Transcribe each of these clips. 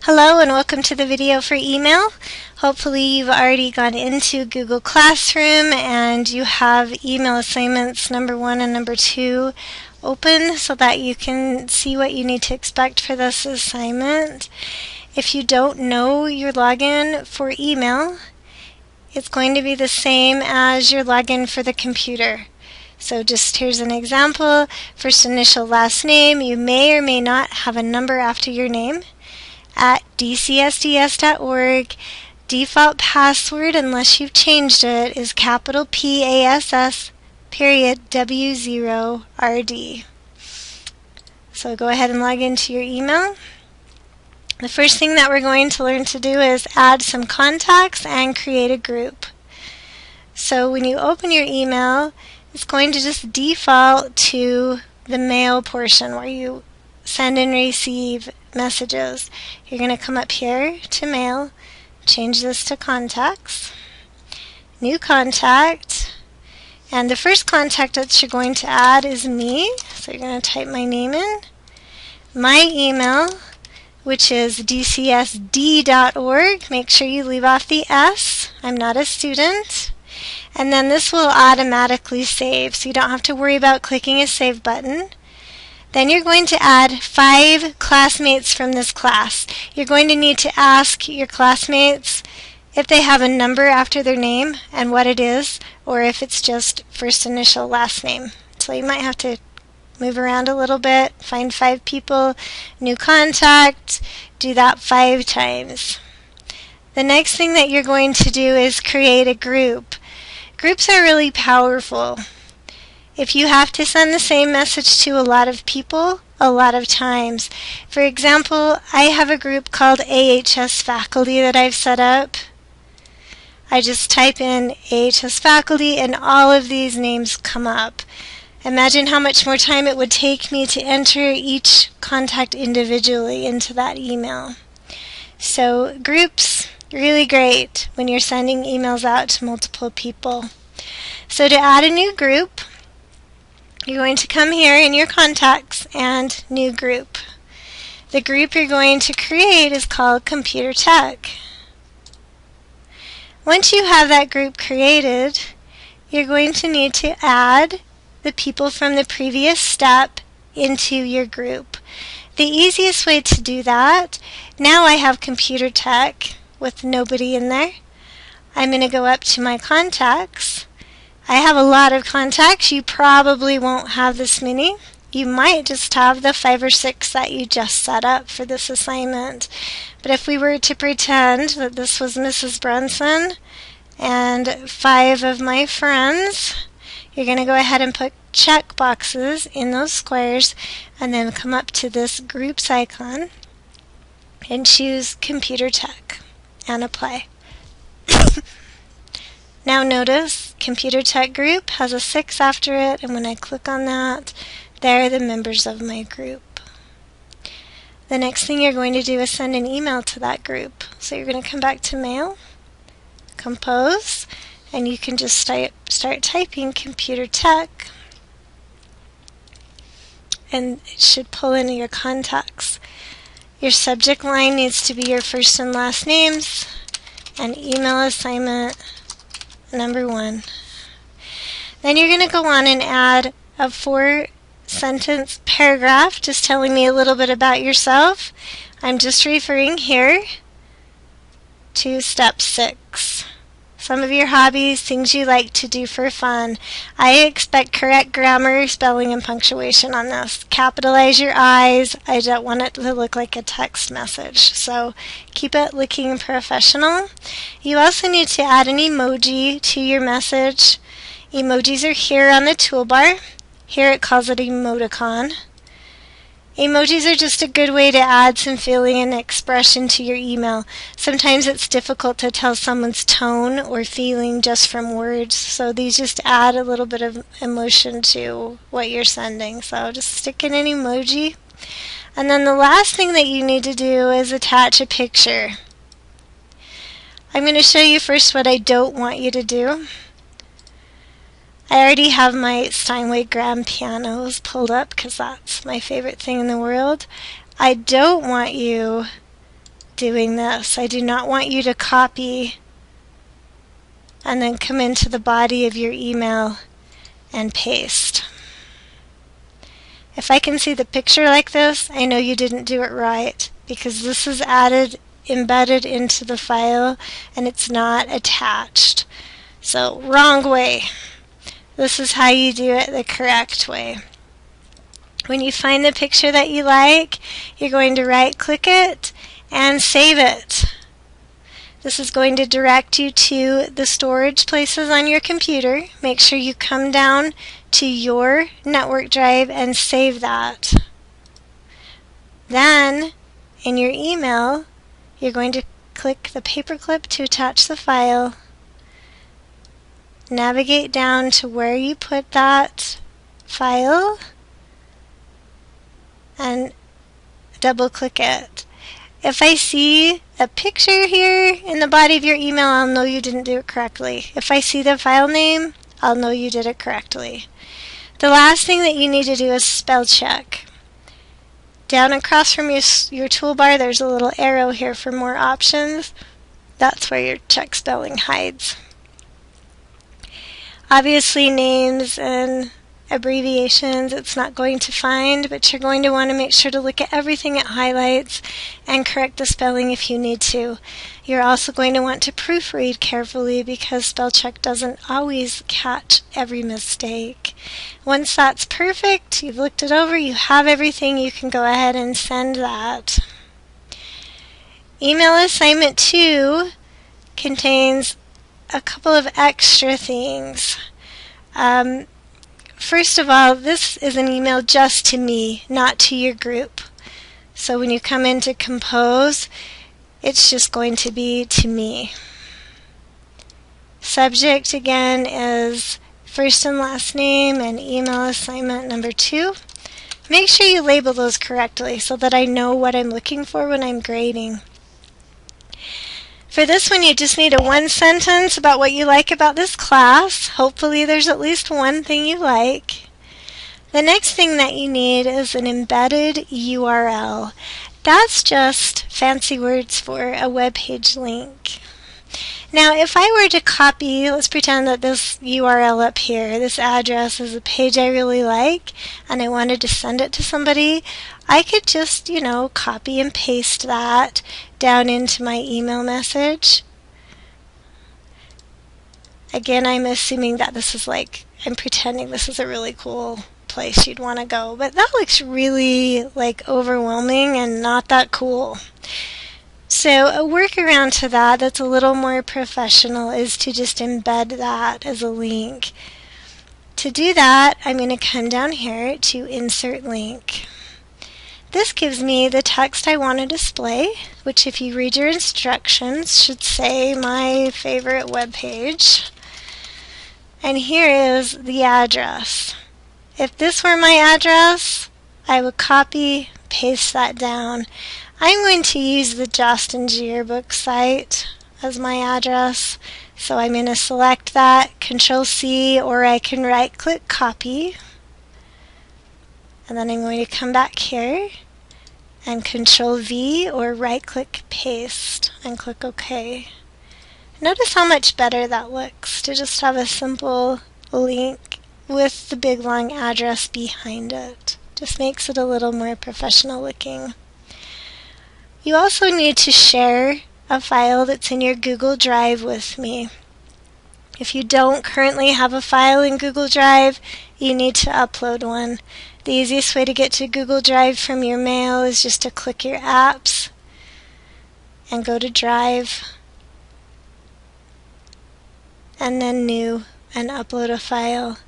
Hello and welcome to the video for email. Hopefully you've already gone into Google Classroom and you have email assignments number 1 and number 2 open so that you can see what you need to expect for this assignment. If you don't know your login for email, it's going to be the same as your login for the computer. So just here's an example. First initial, last name. You may or may not have a number after your name. At dcsds.org. Default password, unless you've changed it, is capital PASS period W0RD. So go ahead and log into your email. The first thing that we're going to learn to do is add some contacts and create a group. So when you open your email, it's going to just default to the mail portion where you send and receive messages. You're going to come up here to mail, change this to contacts, new contact, and the first contact that you're going to add is me. So you're going to type my name in, my email, which is dcsd.org. Make sure you leave off the S. I'm not a student. And then this will automatically save, so you don't have to worry about clicking a save button. Then you're going to add 5 classmates from this class. You're going to need to ask your classmates if they have a number after their name and what it is, or if it's just first initial, last name. So you might have to move around a little bit, find 5 people, new contact, do that 5 times. The next thing that you're going to do is create a group. Groups are really powerful. If you have to send the same message to a lot of people, a lot of times. For example, I have a group called AHS Faculty that I've set up. I just type in AHS Faculty and all of these names come up. Imagine how much more time it would take me to enter each contact individually into that email. So groups, really great when you're sending emails out to multiple people. So to add a new group, you're going to come here in your contacts and new group. The group you're going to create is called Computer Tech. Once you have that group created, you're going to need to add the people from the previous step into your group. The easiest way to do that, now I have Computer Tech with nobody in there. I'm going to go up to my contacts. I have a lot of contacts. You probably won't have this many. You might just have the 5 or 6 that you just set up for this assignment. But if we were to pretend that this was Mrs. Brunson and 5 of my friends, you're going to go ahead and put check boxes in those squares and then come up to this groups icon and choose Computer Tech and apply. Now notice Computer Tech group has a 6 after it, and when I click on that, they're the members of my group. The next thing you're going to do is send an email to that group. So you're going to come back to Mail, Compose, and you can just start typing Computer Tech, and it should pull into your contacts. Your subject line needs to be your first and last names, and email assignment number 1. Then you're going to go on and add a 4-sentence paragraph just telling me a little bit about yourself. I'm just referring here to step 6. Some of your hobbies, things you like to do for fun. I expect correct grammar, spelling, and punctuation on this. Capitalize your I's. I don't want it to look like a text message, so keep it looking professional. You also need to add an emoji to your message. Emojis are here on the toolbar. Here it calls it emoticon. Emojis are just a good way to add some feeling and expression to your email. Sometimes it's difficult to tell someone's tone or feeling just from words, so these just add a little bit of emotion to what you're sending. So just stick in an emoji. And then the last thing that you need to do is attach a picture. I'm going to show you first what I don't want you to do. I already have my Steinway grand pianos pulled up because that's my favorite thing in the world. I don't want you doing this. I do not want you to copy and then come into the body of your email and paste. If I can see the picture like this, I know you didn't do it right, because this is embedded into the file and it's not attached. So wrong way. This is how you do it the correct way. When you find the picture that you like, you're going to right click it and save it. This is going to direct you to the storage places on your computer. Make sure you come down to your network drive and save that. Then, in your email, you're going to click the paperclip to attach the file. Navigate down to where you put that file and double click it. If I see a picture here in the body of your email, I'll know you didn't do it correctly. If I see the file name, I'll know you did it correctly. The last thing that you need to do is spell check. Down across from your toolbar, there's a little arrow here for more options. That's where your check spelling hides. Obviously, names and abbreviations it's not going to find, but you're going to want to make sure to look at everything it highlights and correct the spelling if you need to. You're also going to want to proofread carefully, because spell check doesn't always catch every mistake. Once that's perfect, you've looked it over, you have everything, you can go ahead and send that. Email assignment 2 contains a couple of extra things. First of all, this is an email just to me, not to your group. So when you come into Compose, it's just going to be to me. Subject, again, is first and last name and email assignment number 2. Make sure you label those correctly so that I know what I'm looking for when I'm grading. For this one, you just need a one sentence about what you like about this class. Hopefully there's at least one thing you like. The next thing that you need is an embedded URL. That's just fancy words for a web page link. Now, if I were to copy, let's pretend that this URL up here, this address is a page I really like, and I wanted to send it to somebody, I could just, copy and paste that down into my email message. Again, I'm assuming that this is I'm pretending this is a really cool place you'd want to go, but that looks really overwhelming and not that cool. So a workaround to that that's a little more professional is to just embed that as a link. To do that, I'm going to come down here to Insert Link. This gives me the text I want to display, which if you read your instructions should say my favorite web page. And here is the address. If this were my address, I would copy, paste that down. I'm going to use the Jostens Yearbook site as my address, so I'm going to select that, Control-C, or I can right-click Copy, and then I'm going to come back here and Control-V or right-click Paste and click OK. Notice how much better that looks to just have a simple link with the big long address behind it. Just makes it a little more professional looking. You also need to share a file that's in your Google Drive with me. If you don't currently have a file in Google Drive, you need to upload one. The easiest way to get to Google Drive from your mail is just to click your apps and go to Drive and then New and upload a file.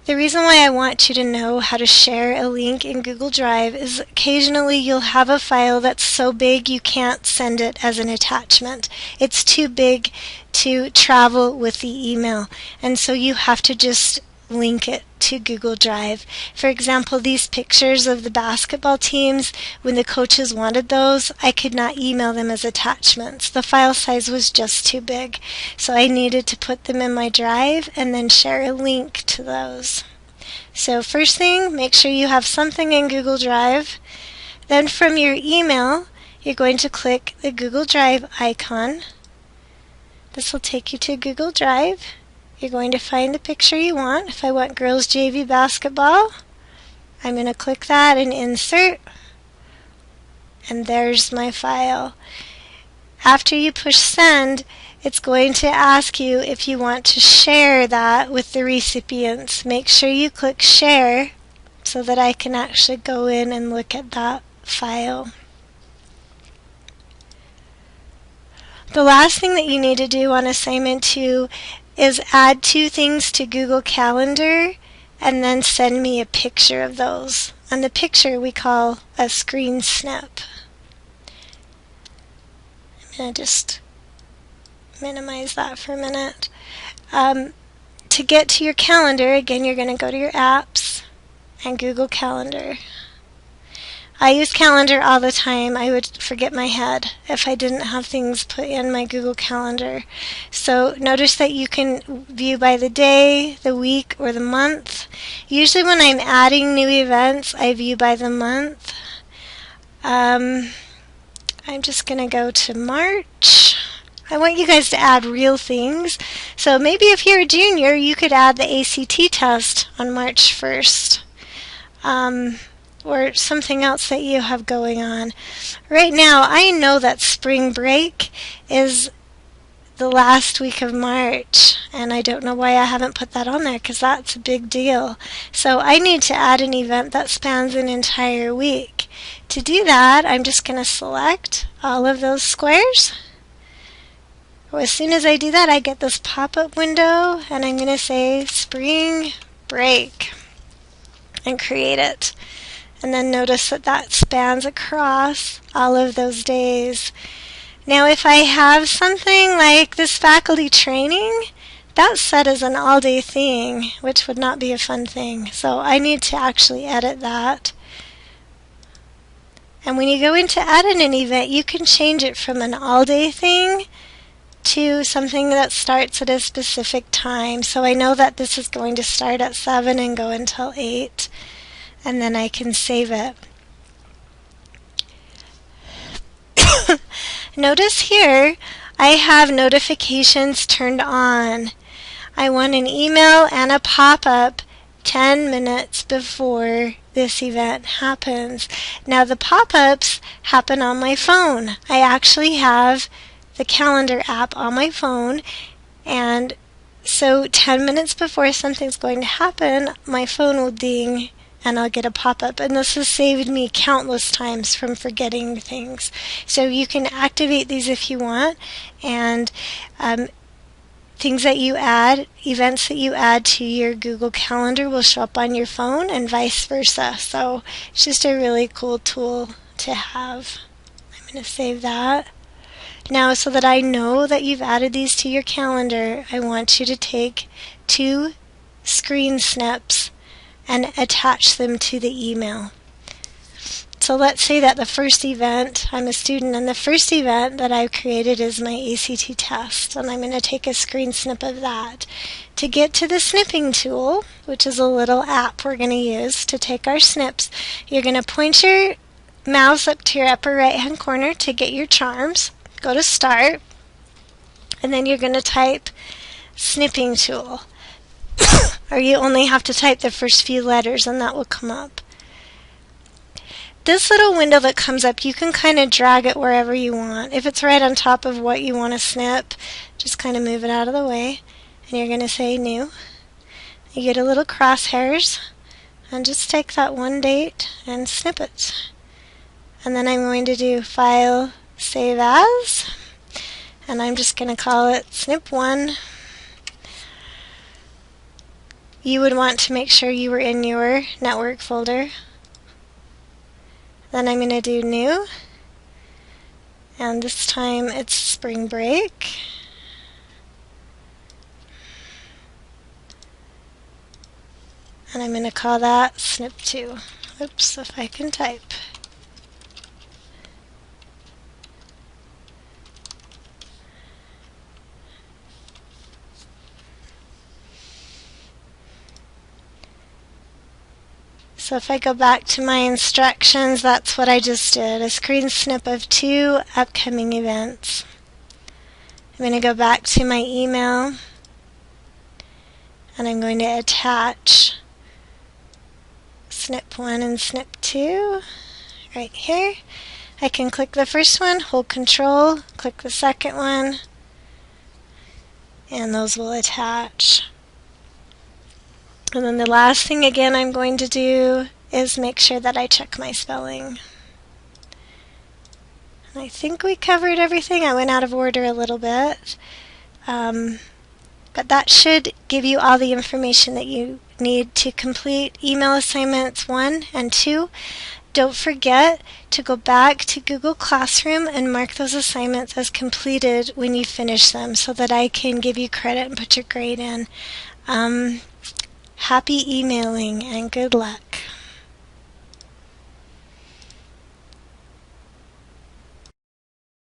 The reason why I want you to know how to share a link in Google Drive is occasionally you'll have a file that's so big you can't send it as an attachment. It's too big to travel with the email, and so you have to just link it to Google Drive. For example, these pictures of the basketball teams, when the coaches wanted those, I could not email them as attachments. The file size was just too big, so I needed to put them in my drive and then share a link to those. So first thing, make sure you have something in Google Drive. Then from your email, you're going to click the Google Drive icon. This will take you to Google Drive. You're going to find the picture you want. If I want girls JV basketball, I'm going to click that and insert, and there's my file. After you push send, it's going to ask you if you want to share that with the recipients. Make sure you click share so that I can actually go in and look at that file. The last thing that you need to do on assignment 2 is add 2 things to Google Calendar and then send me a picture of those. And the picture we call a screen snip. I'm going to just minimize that for a minute. To get to your calendar, again, you're going to go to your apps and Google Calendar. I use Calendar all the time. I would forget my head if I didn't have things put in my Google Calendar. So notice that you can view by the day, the week, or the month. Usually when I'm adding new events, I view by the month. I'm just going to go to March. I want you guys to add real things. So maybe if you're a junior, you could add the ACT test on March 1st. Or something else that you have going on. Right now, I know that spring break is the last week of March, and I don't know why I haven't put that on there, because that's a big deal. So I need to add an event that spans an entire week. To do that, I'm just going to select all of those squares. Well, as soon as I do that, I get this pop-up window, and I'm going to say spring break and create it. And then notice that that spans across all of those days. Now if I have something like this faculty training, that's set as an all-day thing, which would not be a fun thing. So I need to actually edit that. And when you go into edit an event, you can change it from an all-day thing to something that starts at a specific time. So I know that this is going to start at 7 and go until 8. And then I can save it. Notice here I have notifications turned on. I want an email and a pop-up 10 minutes before this event happens. Now the pop-ups happen on my phone. I actually have the calendar app on my phone, and so 10 minutes before something's going to happen, my phone will ding and I'll get a pop-up, and this has saved me countless times from forgetting things. So you can activate these if you want, and things that you add, events that you add to your Google Calendar will show up on your phone and vice versa. So it's just a really cool tool to have. I'm going to save that. Now, so that I know that you've added these to your calendar, I want you to take 2 screen snips and attach them to the email. So let's say that the first event, I'm a student, and the first event that I've created is my ACT test, and I'm going to take a screen snip of that. To get to the snipping tool, which is a little app we're going to use to take our snips, you're going to point your mouse up to your upper right hand corner to get your charms, go to start, and then you're going to type snipping tool. Or you only have to type the first few letters and that will come up. This little window that comes up, you can kind of drag it wherever you want. If it's right on top of what you want to snip, just kind of move it out of the way. And you're going to say new. You get a little crosshairs, and just take that one date and snip it. And then I'm going to do File, Save As, and I'm just going to call it Snip 1. You would want to make sure you were in your network folder. Then I'm going to do new, and this time it's spring break. And I'm going to call that snip 2. Oops, if I can type. So if I go back to my instructions, that's what I just did, a screen snip of 2 upcoming events. I'm going to go back to my email and I'm going to attach snip 1 and snip 2 right here. I can click the first one, hold Control, click the second one, and those will attach. And then the last thing again I'm going to do is make sure that I check my spelling. And I think we covered everything. I went out of order a little bit. But that should give you all the information that you need to complete email assignments 1 and 2. Don't forget to go back to Google Classroom and mark those assignments as completed when you finish them so that I can give you credit and put your grade in. Happy emailing and good luck.